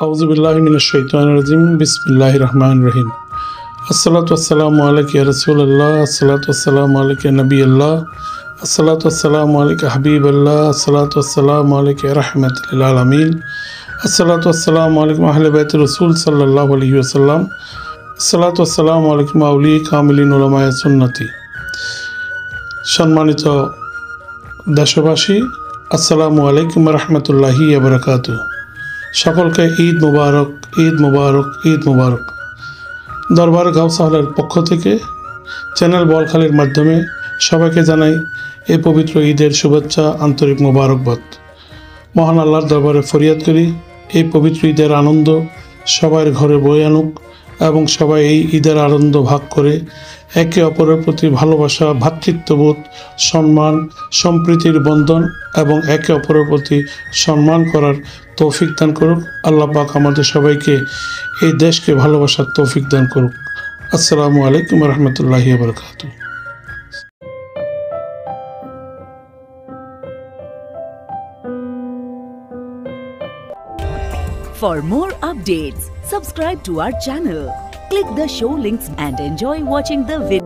আউযুবিল্লাহি মিনাশ শাইতানির রাজিম বিসমিল্লাহির রহমানির রহিম। আসসালাতু ওয়াসসালামু আলাইকা ইয়া রাসূলুল্লাহ, আসসালাতু ওয়াসসালামু আলাইকা ইয়া নবিয়াল্লাহ, আসসালাতু ওয়াসসালামু আলাইকা হাবিবাল্লাহ, আসসালাতু ওয়াসসালামু আলাইকা ইয়া রাহমাতাল লিল আলামিন, আসসালাতু ওয়াসসালামু আলাইকুম আহলে বাইত রাসূল সাল্লাল্লাহু আলাইহি ওয়াসাল্লাম, আসসালাতু ওয়াসসালামু আলাইকুম আউলিয়া কামিলিন উলামায়ে সুন্নতি। সম্মানিত দেশবাসী, আসসালামু আলাইকুম রাহমাতুল্লাহি ওয়া বারাকাতুহু। সকলকে ঈদ মুবারক, ঈদ মুবারক, ঈদ মুবারক। দরবার গাউস হলের পক্ষ থেকে চ্যানেল বলখালির মাধ্যমে সবাইকে জানাই এই পবিত্র ঈদের শুভেচ্ছা, আন্তরিক মুবারকবাদ। মহান আল্লাহর দরবারে ফরিয়াদ করি এই পবিত্র ঈদের আনন্দ সবার ঘরে বয়ে আনুক এবং সবাই এই ঈদের আনন্দ ভাগ করে একে অপরের প্রতি ভালোবাসা, ভ্রাতৃত্ববোধ, সম্মান, সম্প্রীতির বন্ধন এবং একে অপরের প্রতি সম্মান করার তৌফিক দান করুক। আল্লাহ পাক আমাদের সবাইকে এই দেশকে ভালোবাসার তৌফিক দান করুক। আসসালামু আলাইকুম রহমতুল্লাহি ওয়া বারাকাতুহু। For more updates, subscribe to our channel, click the show links and enjoy watching the video.